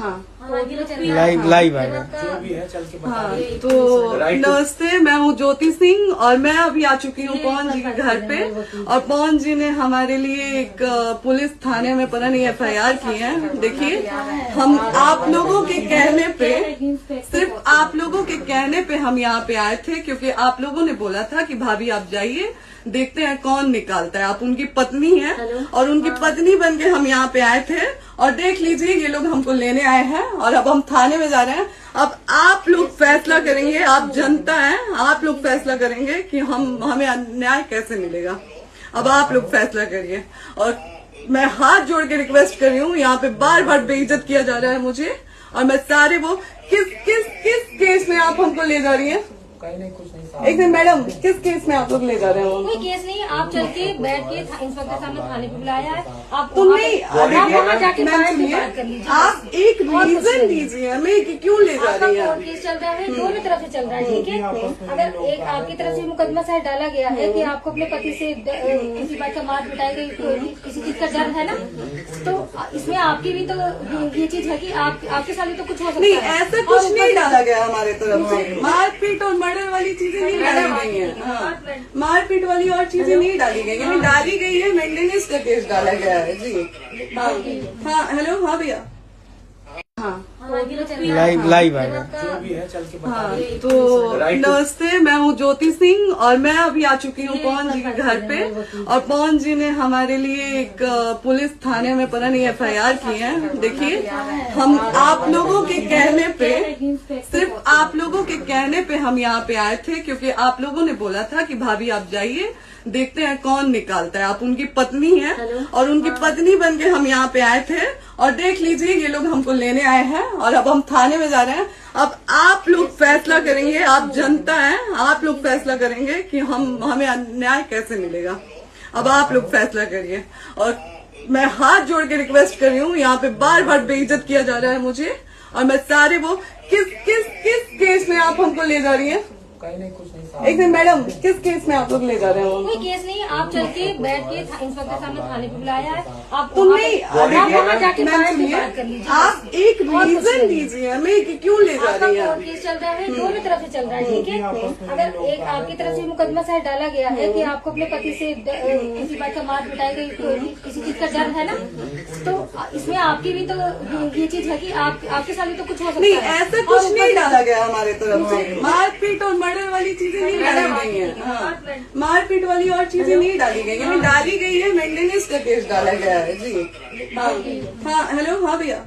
Live आएगा जो भी है चल के बता। हाँ, तो नमस्ते, मैं हूँ ज्योति सिंह और मैं अभी आ चुकी हूँ पवन जी के घर पे। और पवन जी ने हमारे लिए एक पुलिस थाने में पता नहीं FIR की है। देखिए, हम आप लोगों के कहने पे, सिर्फ आप लोगों के कहने पे हम यहाँ पे आए थे, क्योंकि आप लोगों ने बोला था कि भाभी आप जाइए, देखते हैं कौन निकालता है। आप उनकी पत्नी हैं और उनकी पत्नी बन के हम यहाँ पे आए थे। और देख लीजिए, ये लोग हमको लेने आए हैं और अब हम थाने में जा रहे हैं। अब आप लोग फैसला करेंगे, आप जनता हैं, आप लोग फैसला करेंगे कि हमें न्याय कैसे मिलेगा। अब आप लोग फैसला करिए। और मैं हाथ जोड़ के रिक्वेस्ट कर रही हूँ, यहाँ पे बार बार बेइज्जत किया जा रहा है मुझे। और मैं सारे वो किस केस में आप हमको ले जा रही हैं? नहीं, कुछ नहीं। एक दिन मैडम, किस केस में आप लोग ले जा रहे हो? कोई केस नहीं, आप चल के बैठ के इंस्पेक्टर साहब ने थाने पे बुलाया है। आप तुम नहीं, जाके बात कर लीजिए। आप एक रीजन दीजिए हमें कि क्यों ले जा रही है। कोर्ट केस चल रहा है, दोनों तरफ से चल रहा है, ठीक है। अगर एक आपकी तरफ से मुकदमा शायद डाला गया है कि आपको अपने पति से किसी बात का मार पिटाई गई, किसी चीज का डर है ना, तो इसमें आपकी भी तो ये चीज है कि आपके साथ भी तो कुछ हो सकता है। नहीं, ऐसा कुछ नहीं डाला गया हमारे तरफ से। मारपीट और मर्डर वाली चीजें नहीं डाली गई है। हाँ, मारपीट वाली और चीजें नहीं डाली गई है। डाली गई है मेंटेनेंस का केस डाला गया है जी। हाँ, हेलो, हाँ भैया। हाँ, लाइव आएगा जो भी है चल के बता। हाँ, तो नमस्ते, मैं हूँ ज्योति सिंह और मैं अभी आ चुकी हूँ पवन जी के घर पे। और पवन जी ने हमारे लिए एक पुलिस थाने में पता नहीं FIR की है। देखिए, हम आप लोगों के कहने पे, सिर्फ आप लोगों के कहने पे हम यहाँ पे आए थे, क्योंकि आप लोगों ने बोला था कि भाभी आप जाइए, देखते हैं कौन निकालता है। आप उनकी पत्नी हैं और उनकी पत्नी बन के हम यहाँ पे आए थे। और देख लीजिए, ये लोग हमको लेने आए हैं और अब हम थाने में जा रहे हैं। अब आप लोग फैसला करेंगे, आप जनता हैं, आप लोग फैसला करेंगे कि हमें न्याय कैसे मिलेगा। अब आप लोग फैसला करिए। और मैं हाथ जोड़ के रिक्वेस्ट कर रही हूँ, यहाँ पे बार बार बेइज्जत किया जा रहा है मुझे। और मैं सारे वो किस केस में आप हमको ले जा रही हैं? नहीं, कुछ नहीं। एक दिन मैडम, किस केस में आप लोग ले जा रहे हो? कोई केस नहीं, आप चल के बैठ के इंस्पेक्टर साहब ने थाने पे बुलाया है। आप तुम नहीं, जाके बात कर लीजिए। आप एक रीजन दीजिए हमें कि क्यों ले जा रही है। कोर्ट केस चल रहा है, दोनों तरफ से चल रहा है, ठीक है। अगर एक आपकी तरफ से मुकदमा शायद डाला गया है कि आपको अपने पति से किसी बात का मार पिटाई गई, किसी चीज का डर है ना, तो इसमें आपकी भी तो ये चीज है कि आपके साथ भी तो कुछ हो सकता है। नहीं, ऐसा कुछ नहीं डाला गया हमारे तरफ से। मारपीट और मर्डर वाली चीजें नहीं डाली गई है। हाँ, मारपीट वाली और चीजें नहीं डाली गई है। डाली गई है मेंटेनेंस का केस डाला गया है जी। हाँ, हेलो, हाँ भैया।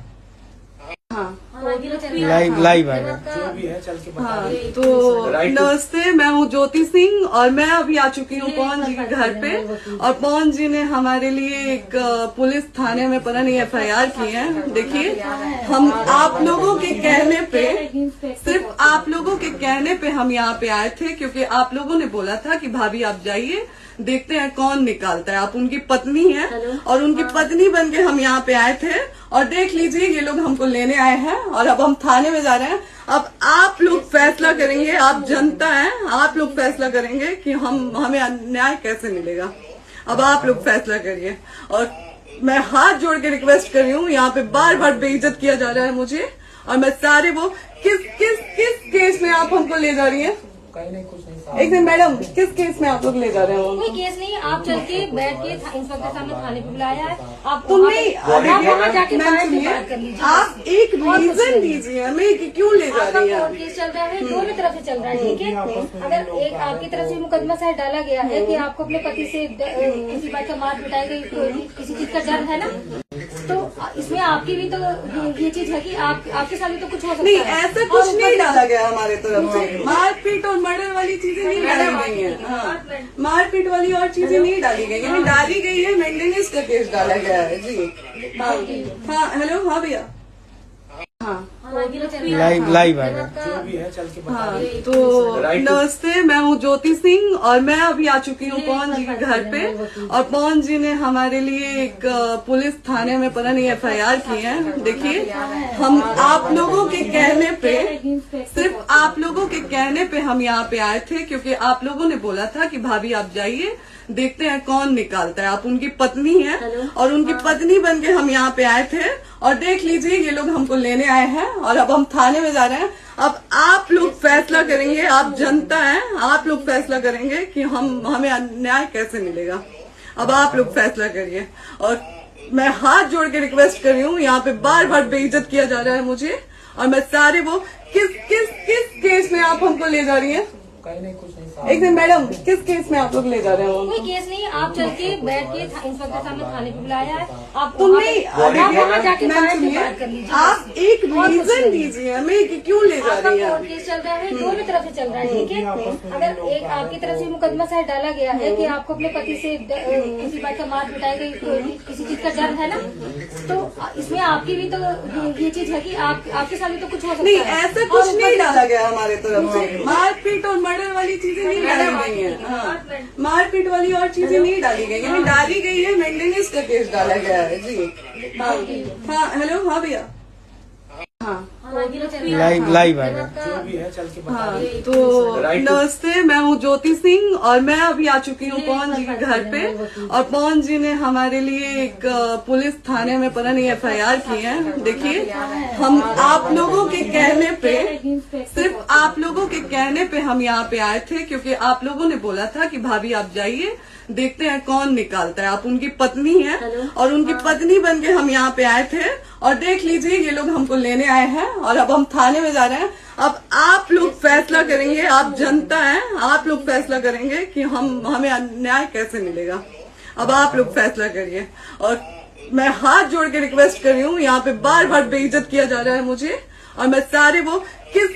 हाँ, लाइव आएगा जो भी है चल के बता। हाँ, तो नमस्ते, मैं हूँ ज्योति सिंह और मैं अभी आ चुकी हूँ पवन जी के घर पे। और पवन जी ने हमारे लिए एक पुलिस थाने में पता नहीं FIR की है। देखिए, हम आप लोगों के कहने पे, सिर्फ आप लोगों के कहने पे हम यहाँ पे आए थे, क्योंकि आप लोगों ने बोला था कि भाभी आप जाइए, देखते हैं कौन निकालता है। आप उनकी पत्नी हैं और उनकी पत्नी बन के हम यहाँ पे आए थे। और देख लीजिए, ये लोग हमको लेने आए हैं और अब हम थाने में जा रहे हैं। अब आप लोग फैसला करेंगे, आप जनता हैं, आप लोग फैसला करेंगे कि हमें न्याय कैसे मिलेगा। अब आप लोग फैसला करिए। और मैं हाथ जोड़ के रिक्वेस्ट कर रही हूँ, यहाँ पे बार बार बेइज्जत किया जा रहा है मुझे। और मैं सारे वो किस केस में आप हमको ले जा रही हैं? नहीं, कुछ नहीं। एक दिन मैडम, किस केस में आप लोग ले जा रहे हो? कोई केस नहीं, आप चल के बैठ के इंस्पेक्टर साहब ने थाने पे बुलाया है। आप तुम नहीं, जाके बात कर लीजिए। आप एक रीजन दीजिए हमें कि क्यों ले जा रही है। कोर्ट केस चल रहा है, दोनों तरफ से चल रहा है, ठीक है। अगर एक आपकी तरफ से मुकदमा शायद डाला गया है कि आपको अपने पति से किसी बात का मार पिटाई गई, किसी चीज का डर है ना, तो इसमें आपकी भी तो ये चीज है कि आपके साथ भी तो कुछ हो सकता है। नहीं, ऐसा कुछ नहीं डाला गया हमारे तरफ से। मारपीट और मर्डर वाली चीजें नहीं डाली गई है। हाँ, मारपीट वाली और चीजें नहीं डाली गई है। डाली गई है मेंटेनेंस का केस डाला गया है जी। हाँ, हेलो, हाँ भैया। हाँ, लाइव आएगा जो भी है चल के बता। हाँ, तो नमस्ते, मैं हूँ ज्योति सिंह और मैं अभी आ चुकी हूँ पवन जी के घर पे। और पवन जी ने हमारे लिए एक पुलिस थाने में पता नहीं FIR की है। देखिए, हम आप लोगों के कहने पे, सिर्फ आप लोगों के कहने पे हम यहाँ पे आए थे, क्योंकि आप लोगों ने बोला था कि भाभी आप जाइए, देखते हैं कौन निकालता है। आप उनकी पत्नी हैं और उनकी पत्नी बन के हम यहाँ पे आए थे। और देख लीजिए ये लोग हमको लेने आए हैं और अब हम थाने में जा रहे हैं। अब आप लोग फैसला करेंगे, आप जनता हैं, आप लोग फैसला करेंगे कि हमें न्याय कैसे मिलेगा। अब आप लोग फैसला करिए और मैं हाथ जोड़ के रिक्वेस्ट कर रही हूँ, यहाँ पे बार बार बेइज्जत किया जा रहा है मुझे। और मैं सारे वो किस केस में आप हमको ले जा रही हैं? कहीं नहीं, कुछ नहीं। एक दिन मैडम, किस केस में आप लोग ले जा रहे हो? कोई केस नहीं, आप चल के बैठ के इंस्पेक्टर साहब ने थाने पे बुलाया है। आप तुमने वहाँ जाके मैम बात सुनिए, कर लीजिए। आप एक रीजन दीजिए हमें कि क्यों ले जा आपका रही है। कोर्ट केस चल रहा है, दोनों तरफ से चल रहा है, ठीक है। अगर एक आपकी तरफ से मुकदमा शायद डाला गया है कि आपको अपने पति से किसी बात का मार पिटाई गई, किसी चीज का डर है ना, तो इसमें आपकी भी तो ये चीज है कि आपके साथ भी तो कुछ हो सकता नहीं, है। ऐसा कुछ नहीं डाला गया हमारे तरफ से। मारपीट और मर्डर वाली चीजें नहीं डाली गई है। हाँ, मारपीट वाली और चीजें नहीं डाली गई है। डाली गई है मेंटेनेंस का केस डाला गया है जी। हाँ हाँ, हेलो, हाँ भैया, हाँ लाइव है जो भी है चल के बता हाँ। तो नमस्ते, मैं हूँ ज्योति सिंह और मैं अभी आ चुकी हूँ पवन जी के घर पे। और पवन जी ने हमारे लिए एक पुलिस थाने में पता नहीं FIR की है। देखिए, हम आप लोगों के कहने पे, सिर्फ आप लोगों के कहने पे हम यहाँ पे आए थे, क्योंकि आप लोगों ने बोला था कि भाभी आप जाइए, देखते हैं कौन निकालता है। आप उनकी पत्नी हैं और उनकी पत्नी बन के हम यहाँ पे आए थे और देख लीजिए ये लोग हमको लेने आए हैं और अब हम थाने में जा रहे हैं। अब आप लोग फैसला करेंगे, आप जनता हैं, आप लोग फैसला करेंगे कि हमें न्याय कैसे मिलेगा। अब आप लोग फैसला करिए और मैं हाथ जोड़ के रिक्वेस्ट कर रही हूँ, यहाँ पे बार बार बेइज्जत किया जा रहा है मुझे। और मैं सारे वो किस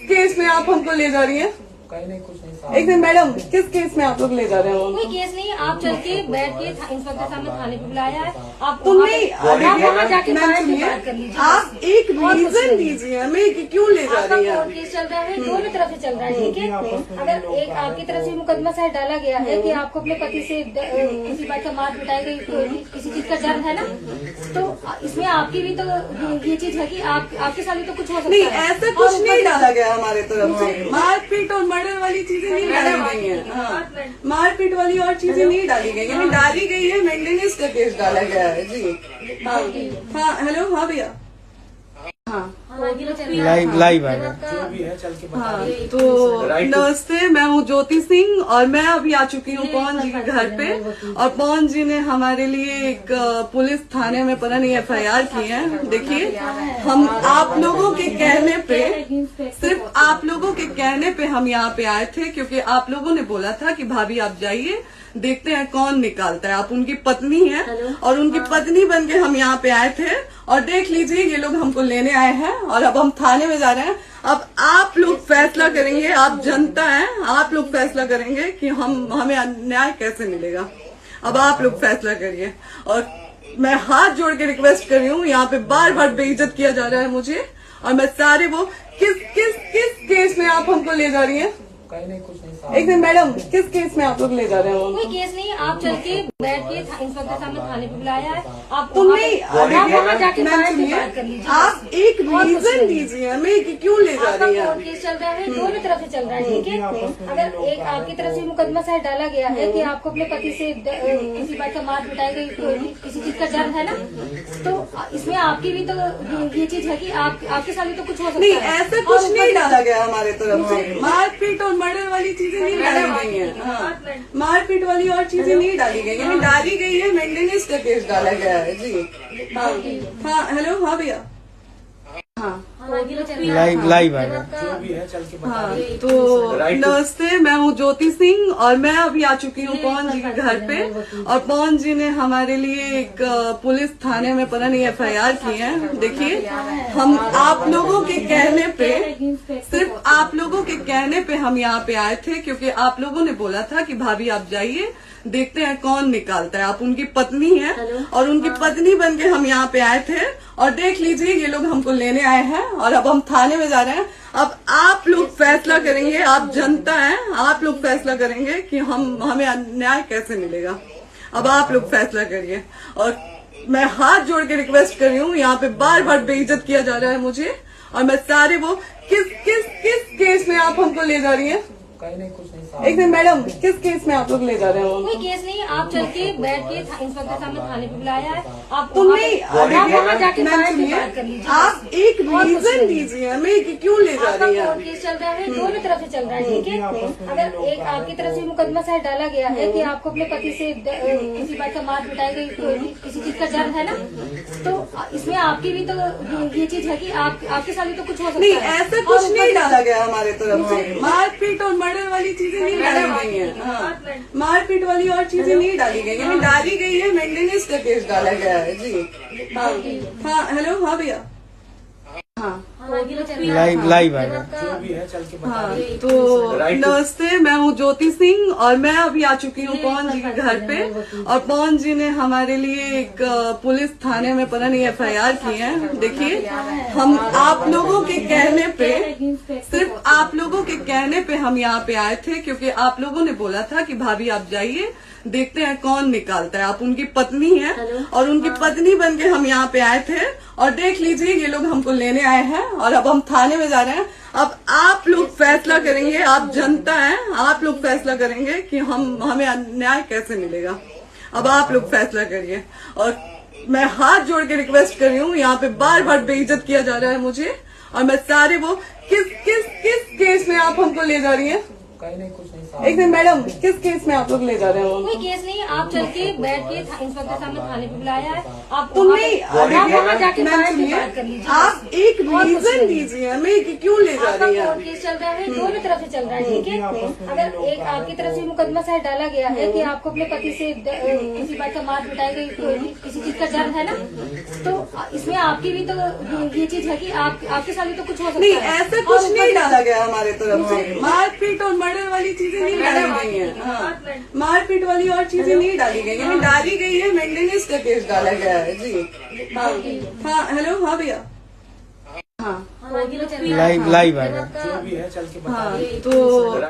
केस में आप हमको ले जा रही हैं? कहीं नहीं, कुछ नहीं। एक दिन मैडम, किस केस में आप लोग ले जा रहे हो? कोई केस नहीं, आप चल के बैठ के इंस्पेक्टर साहब ने थाने पे बुलाया है। आप तुमने वहाँ जाके मैम बात सुनिए, कर लीजिए। आप एक रीजन दीजिए हमें कि क्यों ले जा आपका रही है। कोर्ट केस चल रहा है, दोनों तरफ से चल रहा है, ठीक है। अगर एक आपकी तरफ से मुकदमा शायद डाला गया है कि आपको अपने पति से किसी बात का मार पिटाई गई, किसी चीज का डर है ना, तो इसमें आपकी भी तो ये चीज है कि आपके साथ भी तो कुछ हो सकता नहीं, है। ऐसा कुछ नहीं डाला गया हमारे तरफ से। मारपीट और मर्डर वाली चीजें नहीं डाली गई है। हाँ, मारपीट वाली और चीजें नहीं डाली गई है। डाली गई है मेंटेनेंस का केस डाला गया है जी। हाँ हाँ, हेलो, हाँ भैया, हाँ लाइव है जो भी है चल के बता हाँ। तो नमस्ते, मैं हूँ ज्योति सिंह और मैं अभी आ चुकी हूँ पवन जी के घर पे। और पवन जी ने हमारे लिए एक पुलिस थाने में पता नहीं FIR की है। देखिए, हम आप लोगों के कहने पे, सिर्फ आप लोगों के कहने पे हम यहाँ पे आए थे, क्योंकि आप लोगों ने बोला था कि भाभी आप जाइए, देखते हैं कौन निकालता है। आप उनकी पत्नी हैं और उनकी पत्नी बन के हम यहाँ पे आए थे और देख लीजिए ये लोग हमको लेने आए हैं और अब हम थाने में जा रहे हैं। अब आप लोग फैसला करेंगे, आप जनता हैं, आप लोग फैसला करेंगे कि हमें न्याय कैसे मिलेगा। अब आप लोग फैसला करिए और मैं हाथ जोड़ के रिक्वेस्ट कर रही हूँ, यहाँ पे बार बार बेइज्जत किया जा रहा है मुझे। और मैं सारे वो किस केस में आप हमको ले जा रही हैं? कहीं नहीं, कुछ नहीं। एक दिन मैडम, किस केस में आप लोग ले जा रहे हो? कोई केस नहीं, आप चल के बैठ के इंस्पेक्टर साहब ने थाने पे बुलाया है। आप तुमने वहाँ जाके मैम बात सुनिए, कर लीजिए। आप एक रीजन दीजिए हमें कि क्यों ले जा आपका रही है। कोर्ट केस चल रहा है, दोनों तरफ से चल रहा है, ठीक है। अगर एक आपकी तरफ से मुकदमा शायद डाला गया है कि आपको अपने पति से किसी बात का मार पिटाई गई, किसी चीज का डर है ना, तो इसमें आपकी भी तो ये चीज है कि आपके साथ भी तो कुछ हो सकता नहीं, है। ऐसा कुछ नहीं डाला गया हमारे तरफ से। मारपीट और मर्डर वाली चीजें नहीं डाली गई है। हाँ, मारपीट वाली और चीजें नहीं डाली गई है। डाली गई है मेंटेनेंस का केस डाला गया है जी। हाँ हाँ, हेलो, हाँ भैया, हाँ लाइव है जो भी है चल के बता हाँ। तो नमस्ते, मैं हूँ ज्योति सिंह और मैं अभी आ चुकी हूँ पवन जी के घर पे। और पवन जी ने हमारे लिए एक पुलिस थाने में पता नहीं FIR की है। देखिए, हम आप लोगों के कहने पे, सिर्फ आप लोगों के कहने पे हम यहाँ पे आए थे, क्योंकि आप लोगों ने बोला था कि भाभी आप जाइए, देखते हैं कौन निकालता है। आप उनकी पत्नी हैं और उनकी पत्नी बन के हम यहाँ पे आए थे और देख लीजिए ये लोग हमको लेने आए हैं और अब हम थाने में जा रहे हैं। अब आप लोग फैसला करेंगे, आप जनता हैं, आप लोग फैसला करेंगे कि हमें न्याय कैसे मिलेगा। अब आप लोग फैसला करिए और मैं हाथ जोड़ के रिक्वेस्ट कर रही हूँ, यहाँ पे बार बार बेइज्जत किया जा रहा है मुझे। और मैं सारे वो किस केस में आप हमको ले जा रही हैं? कहीं नहीं कुछ नहीं एक मिनट मैडम, किस केस में आप लोग ले जा रहे हो? कोई केस नहीं, आप चल के बैठ के इंस्पेक्टर साहब ने थाने पे बुलाया है। आप तुमने आप वहाँ जाके मैम बात सुनिए, कर लीजिए। आप एक रीजन दीजिए हमें कि क्यों ले जा आपका रही है। कोर्ट केस चल रहा है, दोनों तरफ से चल रहा है, ठीक है। अगर एक आपकी तरफ से मुकदमा शायद डाला गया है कि आपको अपने पति से किसी बात का मार पिटाई गई, कोई भी किसी चीज का डर है ना, तो इसमें आपकी भी तो ये चीज है कि आपके साथ भी तो कुछ हो सकता नहीं, है। ऐसा कुछ नहीं डाला गया हमारे तरफ से। मारपीट और मर्डर वाली चीजें नहीं डाली गई है। हाँ, मारपीट वाली और चीजें नहीं डाली गई है। डाली गई है मेंटेनेंस का केस डाला गया है जी। हाँ हाँ, हेलो, हाँ भैया, हाँ लाइव है जो भी है चल के बता हाँ। तो नमस्ते, मैं हूँ ज्योति सिंह और मैं अभी आ चुकी हूँ पवन जी के घर पे। और पवन जी ने हमारे लिए एक पुलिस थाने में पता नहीं FIR की है। देखिए, हम आप लोगों के कहने पे, सिर्फ आप लोगों के कहने पे हम यहाँ पे आए थे, क्योंकि आप लोगों ने बोला था कि भाभी आप जाइए, देखते हैं कौन निकालता है। आप उनकी पत्नी हैं और उनकी पत्नी बन के हम यहाँ पे आए थे। और देख लीजिए, ये लोग हमको लेने आए हैं और अब हम थाने में जा रहे हैं। अब आप लोग फैसला करेंगे, आप जनता हैं, आप लोग फैसला करेंगे कि हमें न्याय कैसे मिलेगा। अब आप लोग फैसला करिए। और मैं हाथ जोड़ के रिक्वेस्ट कर रही हूँ, यहाँ पे बार बार बेइज्जत किया जा रहा है मुझे। और मैं सारे वो किस केस में आप हमको ले जा रही हैं? कहीं नहीं कुछ नहीं एक मिनट मैडम, किस केस में आप लोग ले जा रहे हो? कोई केस नहीं, आप चल के बैठ के इंस्पेक्टर साहब ने थाने पे बुलाया है। आप तुमने आप वहाँ जाके मैम बात सुनिए, कर लीजिए। आप एक रीजन दीजिए हमें कि क्यों ले जा आपका रही है। कोर्ट केस चल रहा है, दोनों तरफ से चल रहा है, ठीक है। अगर एक आपकी तरफ से मुकदमा शायद डाला गया है कि आपको अपने पति से किसी बात का मार पिटाई गई, कोई भी किसी चीज का डर है ना, तो इसमें आपकी भी तो ये चीज है कि आपके साथ भी तो कुछ हो सकता नहीं, है। ऐसा कुछ नहीं डाला गया हमारे तरफ से। मारपीट और मर्डर वाली चीजें नहीं डाली गई है। हाँ, मारपीट वाली और चीजें नहीं डाली गई है। डाली गई है मेंटेनेंस का केस डाला गया है जी। हाँ हाँ, हेलो, हाँ भैया, हाँ लाइव है जो भी है चल के बता हाँ। तो